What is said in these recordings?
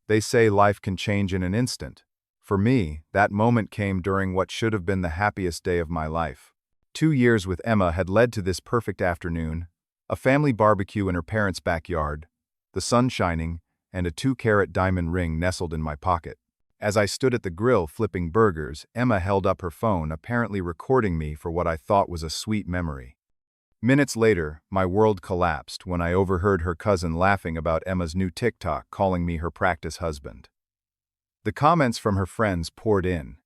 They say life can change in an instant. For me, that moment came during what should have been the happiest day of my life. 2 years with Emma had led to this perfect afternoon, a family barbecue in her parents' backyard, the sun shining, and a 2-carat diamond ring nestled in my pocket. As I stood at the grill flipping burgers, Emma held up her phone, apparently recording me for what I thought was a sweet memory. Minutes later, my world collapsed when I overheard her cousin laughing about Emma's new TikTok, calling me her practice husband. The comments from her friends poured in.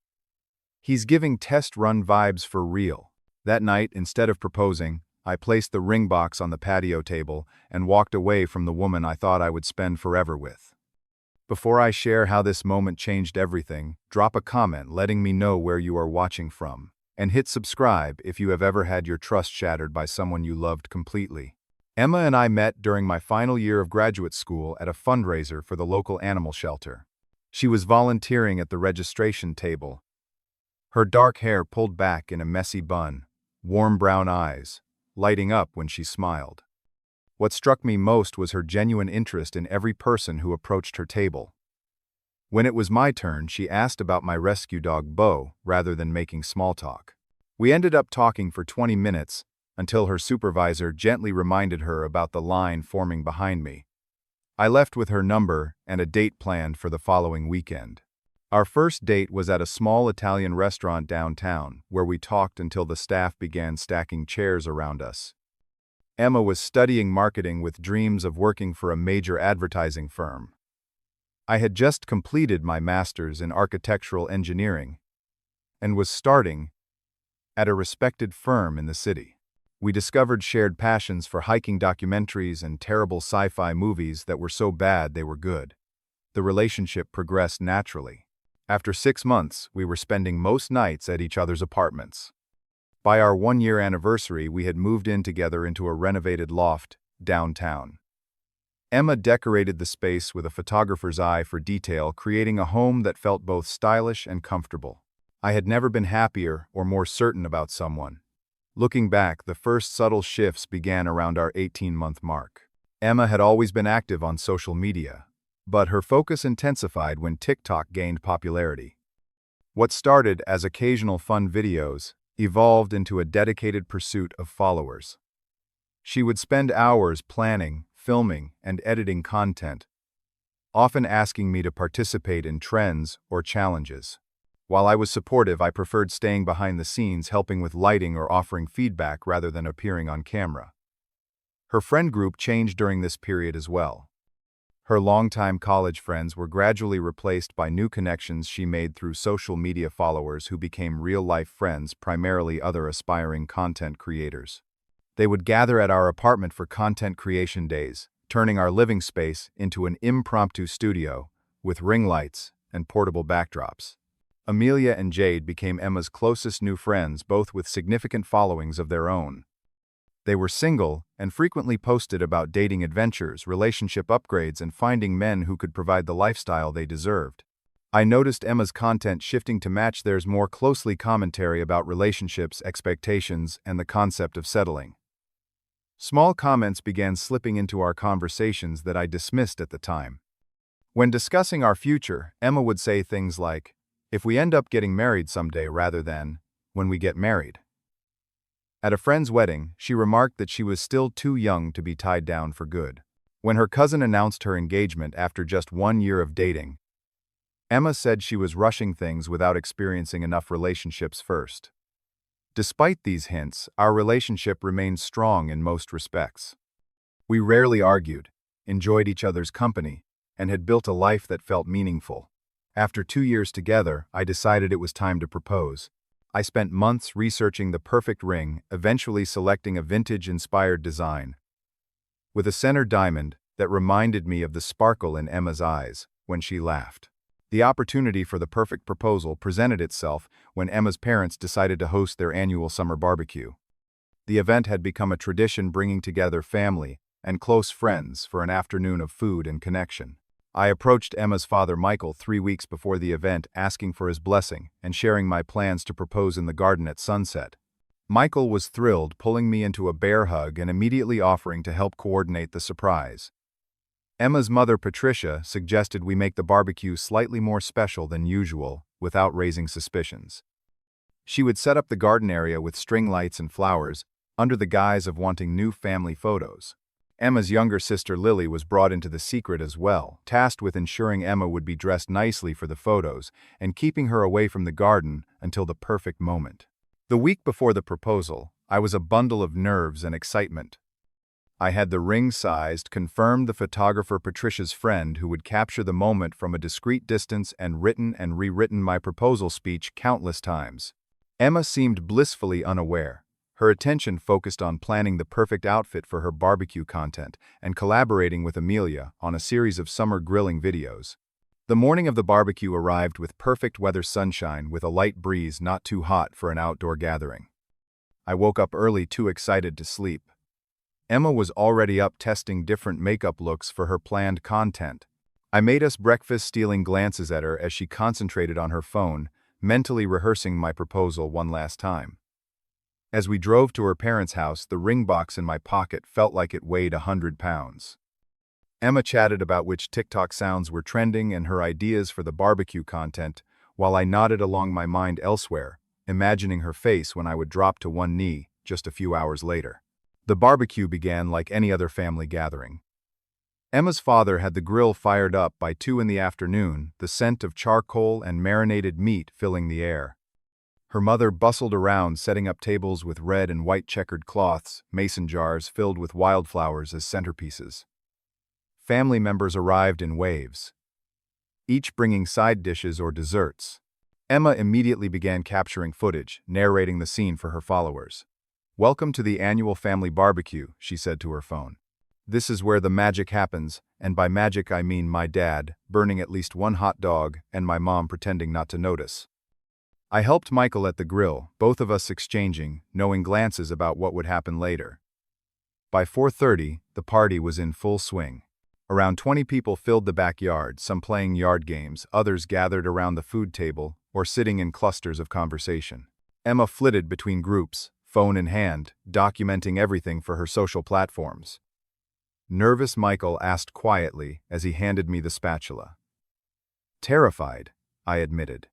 "He's giving test run vibes for real." That night, instead of proposing, I placed the ring box on the patio table and walked away from the woman I thought I would spend forever with. Before I share how this moment changed everything, drop a comment letting me know where you are watching from, and hit subscribe if you have ever had your trust shattered by someone you loved completely. Emma and I met during my final year of graduate school at a fundraiser for the local animal shelter. She was volunteering at the registration table, her dark hair pulled back in a messy bun, warm brown eyes lighting up when she smiled. What struck me most was her genuine interest in every person who approached her table. When it was my turn, she asked about my rescue dog Bo rather than making small talk. We ended up talking for 20 minutes until her supervisor gently reminded her about the line forming behind me. I left with her number and a date planned for the following weekend. Our first date was at a small Italian restaurant downtown, where we talked until the staff began stacking chairs around us. Emma was studying marketing with dreams of working for a major advertising firm. I had just completed my master's in architectural engineering and was starting at a respected firm in the city. We discovered shared passions for hiking documentaries and terrible sci-fi movies that were so bad they were good. The relationship progressed naturally. After 6 months, we were spending most nights at each other's apartments. By our 1-year anniversary, we had moved in together into a renovated loft downtown. Emma decorated the space with a photographer's eye for detail, creating a home that felt both stylish and comfortable. I had never been happier or more certain about someone. Looking back, the first subtle shifts began around our 18-month mark. Emma had always been active on social media, but her focus intensified when TikTok gained popularity. What started as occasional fun videos evolved into a dedicated pursuit of followers. She would spend hours planning, filming, and editing content, often asking me to participate in trends or challenges. While I was supportive, I preferred staying behind the scenes, helping with lighting or offering feedback rather than appearing on camera. Her friend group changed during this period as well. Her longtime college friends were gradually replaced by new connections she made through social media followers who became real-life friends, primarily other aspiring content creators. They would gather at our apartment for content creation days, turning our living space into an impromptu studio with ring lights and portable backdrops. Amelia and Jade became Emma's closest new friends, both with significant followings of their own. They were single and frequently posted about dating adventures, relationship upgrades, and finding men who could provide the lifestyle they deserved. I noticed Emma's content shifting to match theirs, more closely commentary about relationships, expectations, and the concept of settling. Small comments began slipping into our conversations that I dismissed at the time. When discussing our future, Emma would say things like, "If we end up getting married someday," rather than, "when we get married." At a friend's wedding, she remarked that she was still too young to be tied down for good. When her cousin announced her engagement after just 1 year of dating, Emma said she was rushing things without experiencing enough relationships first. Despite these hints, our relationship remained strong in most respects. We rarely argued, enjoyed each other's company, and had built a life that felt meaningful. After 2 years together, I decided it was time to propose. I spent months researching the perfect ring, eventually selecting a vintage-inspired design, with a center diamond that reminded me of the sparkle in Emma's eyes when she laughed. The opportunity for the perfect proposal presented itself when Emma's parents decided to host their annual summer barbecue. The event had become a tradition, bringing together family and close friends for an afternoon of food and connection. I approached Emma's father, Michael, 3 weeks before the event, asking for his blessing and sharing my plans to propose in the garden at sunset. Michael was thrilled, pulling me into a bear hug and immediately offering to help coordinate the surprise. Emma's mother, Patricia, suggested we make the barbecue slightly more special than usual, without raising suspicions. She would set up the garden area with string lights and flowers, under the guise of wanting new family photos. Emma's younger sister Lily was brought into the secret as well, tasked with ensuring Emma would be dressed nicely for the photos and keeping her away from the garden until the perfect moment. The week before the proposal, I was a bundle of nerves and excitement. I had the ring-sized, confirmed the photographer Patricia's friend who would capture the moment from a discreet distance and written and rewritten my proposal speech countless times. Emma seemed blissfully unaware. Her attention focused on planning the perfect outfit for her barbecue content and collaborating with Amelia on a series of summer grilling videos. The morning of the barbecue arrived with perfect weather sunshine with a light breeze not too hot for an outdoor gathering. I woke up early, too excited to sleep. Emma was already up testing different makeup looks for her planned content. I made us breakfast, stealing glances at her as she concentrated on her phone, mentally rehearsing my proposal one last time. As we drove to her parents' house, the ring box in my pocket felt like it weighed 100 pounds. Emma chatted about which TikTok sounds were trending and her ideas for the barbecue content, while I nodded along my mind elsewhere, imagining her face when I would drop to one knee just a few hours later. The barbecue began like any other family gathering. Emma's father had the grill fired up by 2 in the afternoon, the scent of charcoal and marinated meat filling the air. Her mother bustled around, setting up tables with red and white checkered cloths, mason jars filled with wildflowers as centerpieces. Family members arrived in waves, each bringing side dishes or desserts. Emma immediately began capturing footage, narrating the scene for her followers. "Welcome to the annual family barbecue," she said to her phone. "This is where the magic happens, and by magic I mean my dad burning at least one hot dog and my mom pretending not to notice." I helped Michael at the grill, both of us exchanging, knowing glances about what would happen later. By 4:30, the party was in full swing. Around 20 people filled the backyard, some playing yard games, others gathered around the food table or sitting in clusters of conversation. Emma flitted between groups, phone in hand, documenting everything for her social platforms. Nervous Michael asked quietly as he handed me the spatula. "Terrified," I admitted,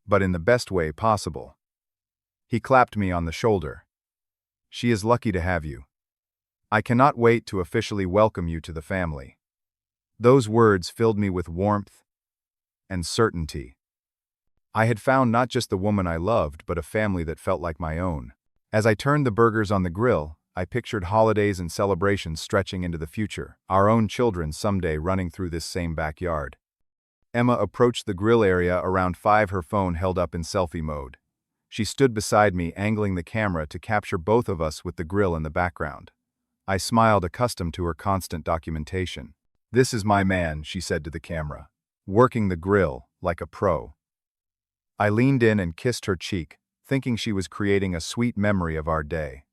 but in the best way possible. He clapped me on the shoulder. "She is lucky to have you. I cannot wait to officially welcome you to the family." Those words filled me with warmth and certainty. I had found not just the woman I loved, but a family that felt like my own. As I turned the burgers on the grill, I pictured holidays and celebrations stretching into the future, our own children someday running through this same backyard. Emma approached the grill area around 5, her phone held up in selfie mode. She stood beside me, angling the camera to capture both of us with the grill in the background. I smiled, accustomed to her constant documentation. "This is my man," she said to the camera, working the grill like a pro. I leaned in and kissed her cheek, thinking she was creating a sweet memory of our day.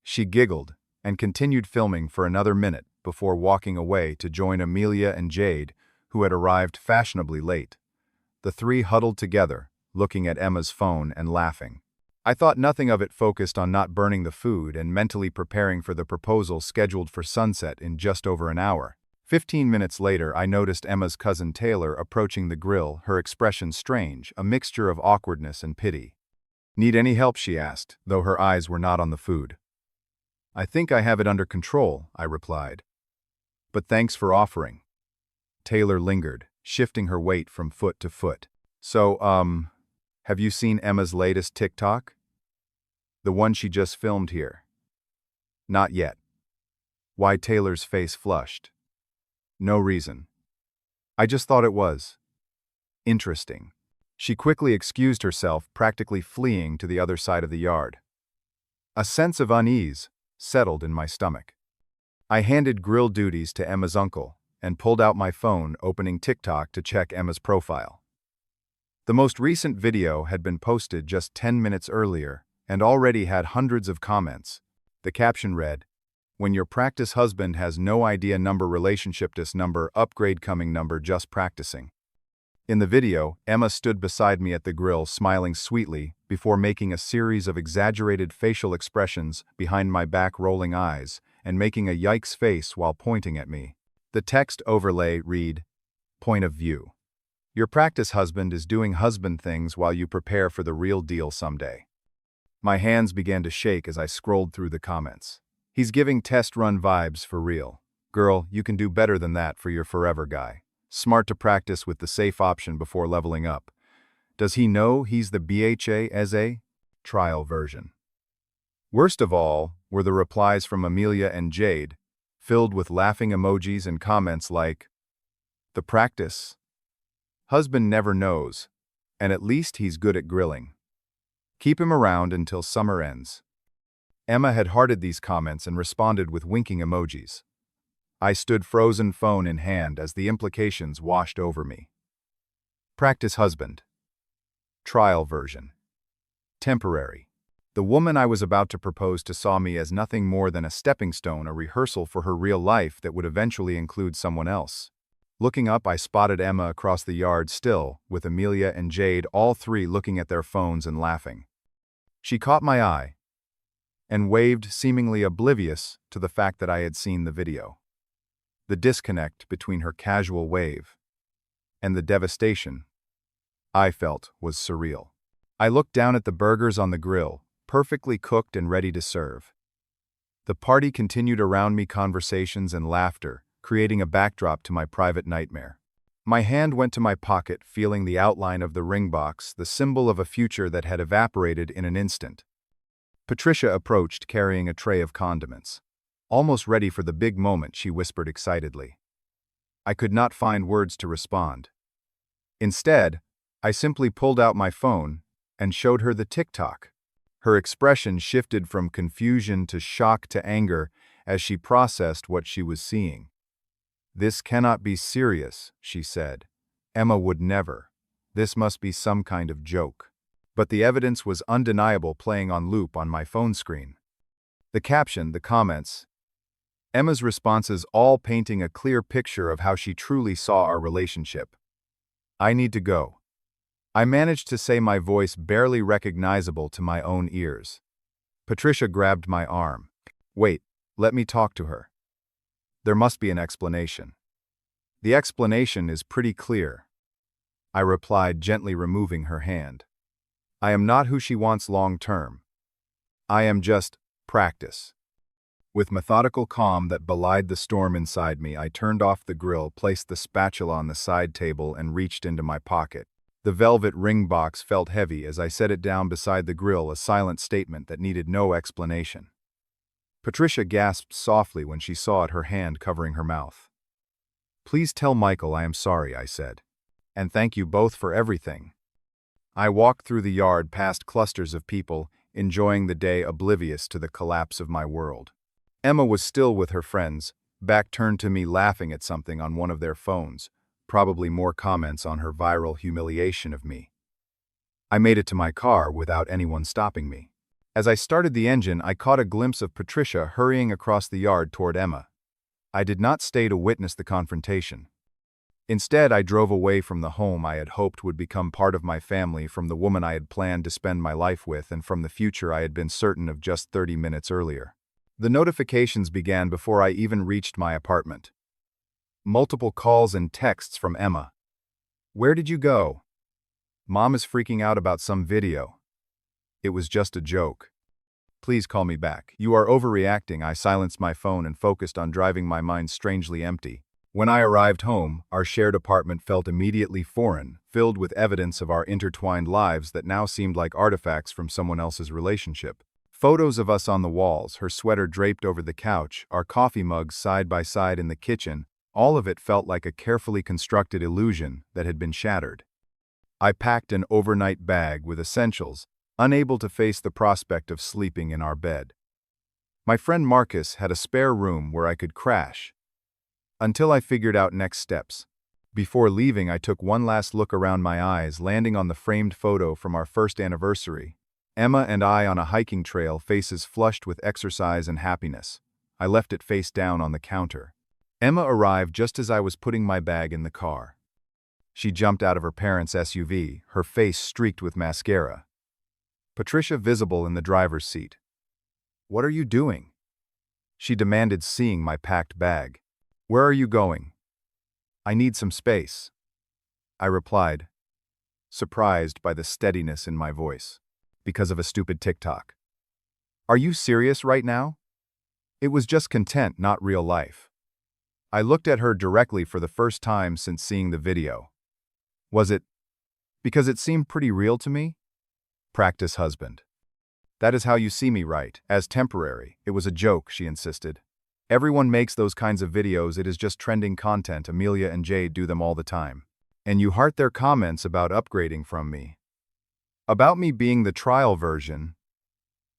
She giggled and continued filming for another minute before walking away to join Amelia and Jade, who had arrived fashionably late. The three huddled together, looking at Emma's phone and laughing. I thought nothing of it, focused on not burning the food and mentally preparing for the proposal scheduled for sunset in just over an hour. 15 minutes later, I noticed Emma's cousin Taylor approaching the grill, her expression strange, a mixture of awkwardness and pity. "Need any help?" she asked, though her eyes were not on the food. "I think I have it under control," I replied. "But thanks for offering." Taylor lingered, shifting her weight from foot to foot. "So, have you seen Emma's latest TikTok? The one she just filmed here?" "Not yet." Why? Taylor's face flushed. "No reason. I just thought it was interesting." She quickly excused herself, practically fleeing to the other side of the yard. A sense of unease settled in my stomach. I handed grill duties to Emma's uncle and pulled out my phone, opening TikTok to check Emma's profile. The most recent video had been posted just 10 minutes earlier and already had hundreds of comments. The caption read, "When your practice husband has no idea number relationship dis number upgrade coming number just practicing." In the video, Emma stood beside me at the grill, smiling sweetly before making a series of exaggerated facial expressions behind my back, rolling eyes and making a yikes face while pointing at me. The text overlay read, point of view. Your practice husband is doing husband things while you prepare for the real deal someday. My hands began to shake as I scrolled through the comments. He's giving test run vibes for real. Girl, you can do better than that for your forever guy. Smart to practice with the safe option before leveling up. Does he know he's the BHA as a trial version? Worst of all were the replies from Amelia and Jade, filled with laughing emojis and comments like, the practice husband never knows, and at least he's good at grilling. Keep him around until summer ends. Emma had hearted these comments and responded with winking emojis. I stood frozen phone in hand as the implications washed over me. Practice husband. Trial version. Temporary. The woman I was about to propose to saw me as nothing more than a stepping stone, a rehearsal for her real life that would eventually include someone else. Looking up, I spotted Emma across the yard still, with Amelia and Jade, all three looking at their phones and laughing. She caught my eye and waved, seemingly oblivious to the fact that I had seen the video. The disconnect between her casual wave and the devastation I felt was surreal. I looked down at the burgers on the grill, perfectly cooked and ready to serve. The party continued around me, conversations and laughter, creating a backdrop to my private nightmare. My hand went to my pocket, feeling the outline of the ring box, the symbol of a future that had evaporated in an instant. Patricia approached, carrying a tray of condiments. Almost ready for the big moment, she whispered excitedly. I could not find words to respond. Instead, I simply pulled out my phone and showed her the TikTok. Her expression shifted from confusion to shock to anger as she processed what she was seeing. This cannot be serious, she said. Emma would never. This must be some kind of joke. But the evidence was undeniable, playing on loop on my phone screen. The caption, the comments, Emma's responses, all painting a clear picture of how she truly saw our relationship. I need to go. I managed to say, my voice barely recognizable to my own ears. Patricia grabbed my arm. Wait, let me talk to her. There must be an explanation. The explanation is pretty clear, I replied, gently removing her hand. I am not who she wants long term. I am just practice. With methodical calm that belied the storm inside me, I turned off the grill, placed the spatula on the side table, and reached into my pocket. The velvet ring box felt heavy as I set it down beside the grill, a silent statement that needed no explanation. Patricia gasped softly when she saw it, her hand covering her mouth. Please tell Michael I am sorry, I said. And thank you both for everything. I walked through the yard past clusters of people, enjoying the day, oblivious to the collapse of my world. Emma was still with her friends, back turned to me, laughing at something on one of their phones, probably more comments on her viral humiliation of me. I made it to my car without anyone stopping me. As I started the engine, I caught a glimpse of Patricia hurrying across the yard toward Emma. I did not stay to witness the confrontation. Instead, I drove away from the home I had hoped would become part of my family, from the woman I had planned to spend my life with, and from the future I had been certain of just 30 minutes earlier. The notifications began before I even reached my apartment. Multiple calls and texts from Emma. Where did you go? Mom is freaking out about some video. It was just a joke. Please call me back. You are overreacting. I silenced my phone and focused on driving, my mind strangely empty. When I arrived home, our shared apartment felt immediately foreign, filled with evidence of our intertwined lives that now seemed like artifacts from someone else's relationship. Photos of us on the walls, her sweater draped over the couch, our coffee mugs side by side in the kitchen, all of it felt like a carefully constructed illusion that had been shattered. I packed an overnight bag with essentials, unable to face the prospect of sleeping in our bed. My friend Marcus had a spare room where I could crash, until I figured out next steps. Before leaving, I took one last look around, my eyes landing on the framed photo from our first anniversary. Emma and I on a hiking trail, faces flushed with exercise and happiness. I left it face down on the counter. Emma arrived just as I was putting my bag in the car. She jumped out of her parents' SUV, her face streaked with mascara. Patricia visible in the driver's seat. What are you doing? She demanded, seeing my packed bag. Where are you going? I need some space, I replied, surprised by the steadiness in my voice. Because of a stupid TikTok. Are you serious right now? It was just content, not real life. I looked at her directly for the first time since seeing the video. Was it because it seemed pretty real to me? Practice husband. That is how you see me, right? As temporary. It was a joke, she insisted. Everyone makes those kinds of videos, it is just trending content. Amelia and Jade do them all the time. And you heart their comments about upgrading from me. About me being the trial version.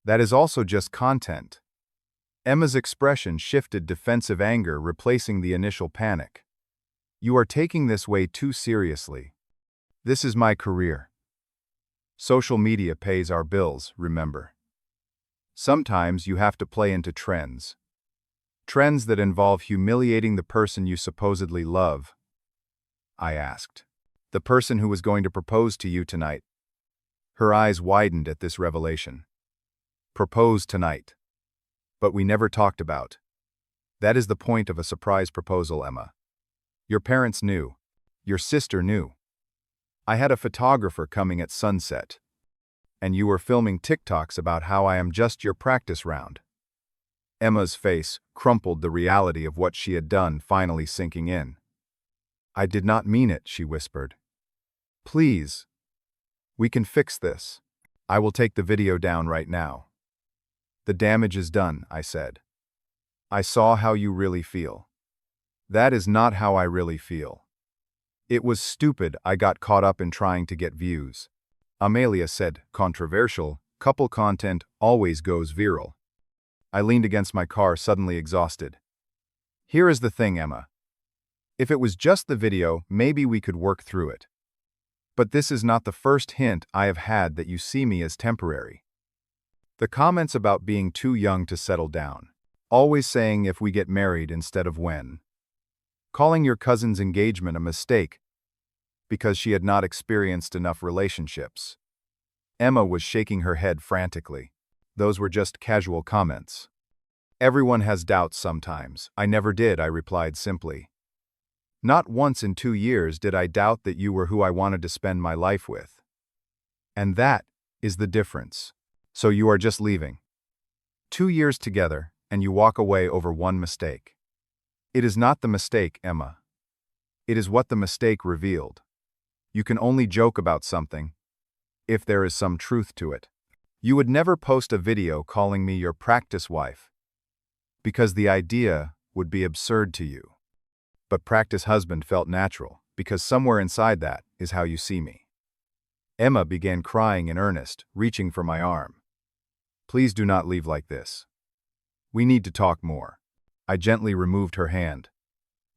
That is also just content. Emma's expression shifted defensive anger, replacing the initial panic. You are taking this way too seriously. This is my career. Social media pays our bills, remember. Sometimes you have to play into trends. Trends that involve humiliating the person you supposedly love. I asked. The person who was going to propose to you tonight. Her eyes widened at this revelation. Propose tonight. But we never talked about. That is the point of a surprise proposal, Emma. Your parents knew. Your sister knew. I had a photographer coming at sunset. And you were filming TikToks about how I am just your practice round. Emma's face crumpled, the reality of what she had done finally sinking in. I did not mean it, she whispered. Please. We can fix this. I will take the video down right now. The damage is done, I said. I saw how you really feel. That is not how I really feel. It was stupid, I got caught up in trying to get views. Amelia said, controversial, couple content always goes viral. I leaned against my car, suddenly exhausted. Here is the thing, Emma. If it was just the video, maybe we could work through it. But this is not the first hint I have had that you see me as temporary. The comments about being too young to settle down. Always saying if we get married instead of when. Calling your cousin's engagement a mistake because she had not experienced enough relationships. Emma was shaking her head frantically. Those were just casual comments. Everyone has doubts sometimes. I never did, I replied simply. Not once in 2 years did I doubt that you were who I wanted to spend my life with. And that is the difference. So you are just leaving. 2 years together, and you walk away over one mistake. It is not the mistake, Emma. It is what the mistake revealed. You can only joke about something if there is some truth to it. You would never post a video calling me your practice wife because the idea would be absurd to you. But practice husband felt natural because somewhere inside that is how you see me. Emma began crying in earnest, reaching for my arm. Please do not leave like this. We need to talk more. I gently removed her hand.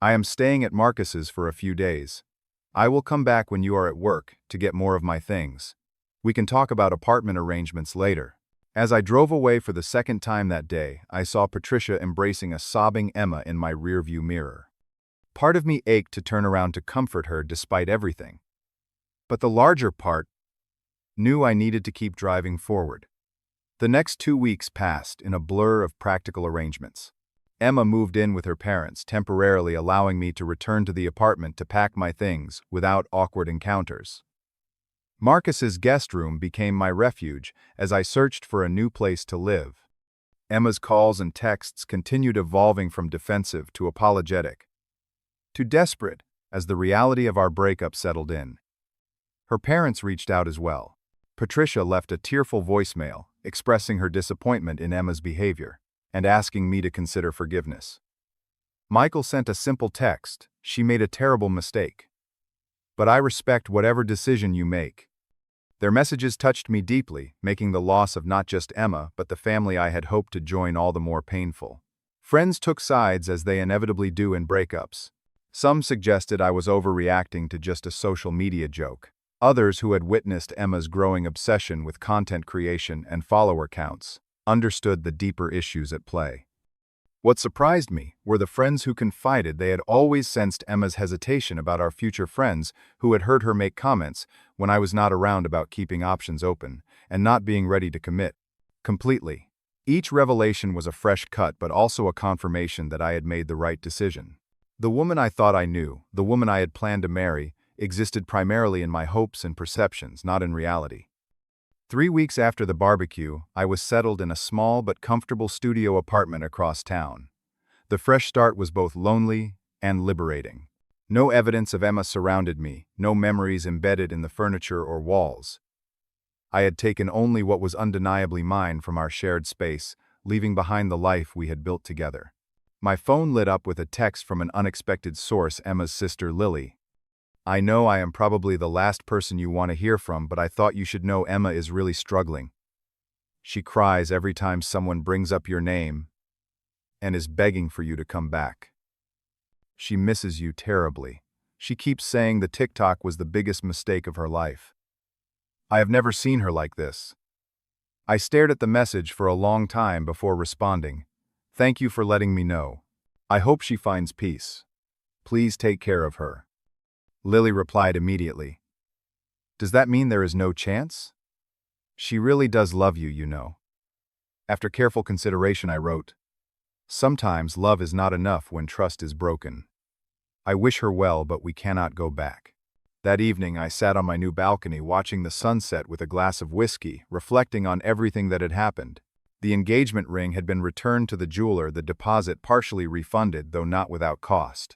I am staying at Marcus's for a few days. I will come back when you are at work to get more of my things. We can talk about apartment arrangements later. As I drove away for the second time that day, I saw Patricia embracing a sobbing Emma in my rearview mirror. Part of me ached to turn around to comfort her despite everything. But the larger part knew I needed to keep driving forward. The next 2 weeks passed in a blur of practical arrangements. Emma moved in with her parents, temporarily allowing me to return to the apartment to pack my things without awkward encounters. Marcus's guest room became my refuge as I searched for a new place to live. Emma's calls and texts continued evolving from defensive to apologetic, to desperate as the reality of our breakup settled in. Her parents reached out as well. Patricia left a tearful voicemail expressing her disappointment in Emma's behavior and asking me to consider forgiveness. Michael sent a simple text, "She made a terrible mistake. But I respect whatever decision you make." Their messages touched me deeply, making the loss of not just Emma but the family I had hoped to join all the more painful. Friends took sides as they inevitably do in breakups. Some suggested I was overreacting to just a social media joke. Others, who had witnessed Emma's growing obsession with content creation and follower counts, understood the deeper issues at play. What surprised me were the friends who confided they had always sensed Emma's hesitation about our future friends, who had heard her make comments when I was not around about keeping options open and not being ready to commit completely. Each revelation was a fresh cut but also a confirmation that I had made the right decision. The woman I thought I knew, the woman I had planned to marry, existed primarily in my hopes and perceptions, not in reality. 3 weeks after the barbecue, I was settled in a small but comfortable studio apartment across town. The fresh start was both lonely and liberating. No evidence of Emma surrounded me, no memories embedded in the furniture or walls. I had taken only what was undeniably mine from our shared space, leaving behind the life we had built together. My phone lit up with a text from an unexpected source, Emma's sister Lily. "I know I am probably the last person you want to hear from, but I thought you should know Emma is really struggling. She cries every time someone brings up your name and is begging for you to come back. She misses you terribly. She keeps saying the TikTok was the biggest mistake of her life. I have never seen her like this." I stared at the message for a long time before responding. "Thank you for letting me know. I hope she finds peace. Please take care of her." Lily replied immediately. "Does that mean there is no chance? She really does love you, you know." After careful consideration, I wrote, "Sometimes love is not enough when trust is broken. I wish her well, but we cannot go back." That evening, I sat on my new balcony watching the sunset with a glass of whiskey, reflecting on everything that had happened. The engagement ring had been returned to the jeweler, the deposit partially refunded, though not without cost.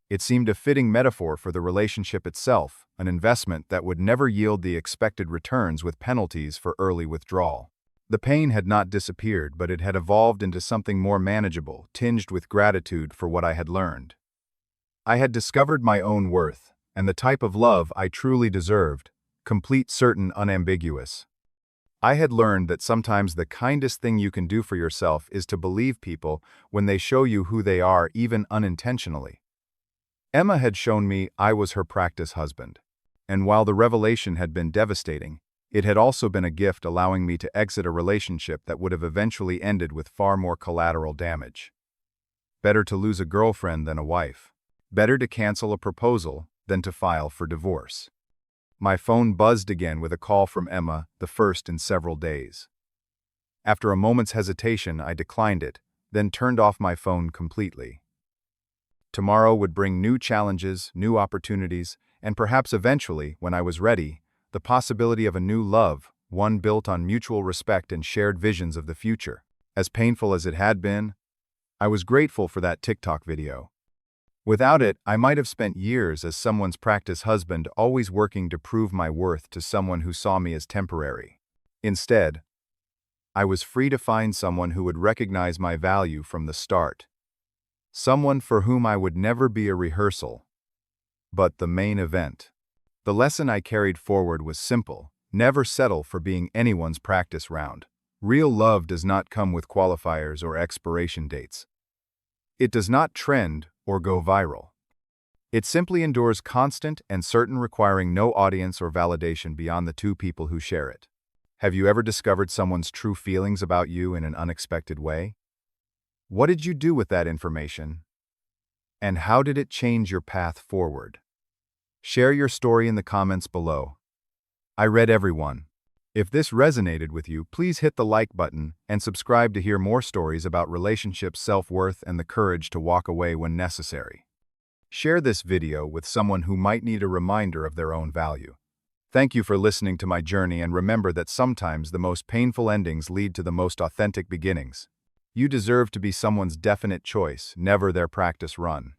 It seemed a fitting metaphor for the relationship itself, an investment that would never yield the expected returns with penalties for early withdrawal. The pain had not disappeared, but it had evolved into something more manageable, tinged with gratitude for what I had learned. I had discovered my own worth, and the type of love I truly deserved, complete, certain, unambiguous. I had learned that sometimes the kindest thing you can do for yourself is to believe people when they show you who they are, even unintentionally. Emma had shown me I was her practice husband, and while the revelation had been devastating, it had also been a gift, allowing me to exit a relationship that would have eventually ended with far more collateral damage. Better to lose a girlfriend than a wife. Better to cancel a proposal than to file for divorce. My phone buzzed again with a call from Emma, the first in several days. After a moment's hesitation, I declined it, then turned off my phone completely. Tomorrow would bring new challenges, new opportunities, and perhaps eventually, when I was ready, the possibility of a new love, one built on mutual respect and shared visions of the future. As painful as it had been, I was grateful for that TikTok video. Without it, I might have spent years as someone's practice husband, always working to prove my worth to someone who saw me as temporary. Instead, I was free to find someone who would recognize my value from the start. Someone for whom I would never be a rehearsal, but the main event. The lesson I carried forward was simple: never settle for being anyone's practice round. Real love does not come with qualifiers or expiration dates. It does not trend or go viral. It simply endures, constant and certain, requiring no audience or validation beyond the two people who share it. Have you ever discovered someone's true feelings about you in an unexpected way? What did you do with that information? And how did it change your path forward? Share your story in the comments below. I read every one. If this resonated with you, please hit the like button and subscribe to hear more stories about relationships, self-worth, and the courage to walk away when necessary. Share this video with someone who might need a reminder of their own value. Thank you for listening to my journey, and remember that sometimes the most painful endings lead to the most authentic beginnings. You deserve to be someone's definite choice, never their practice run.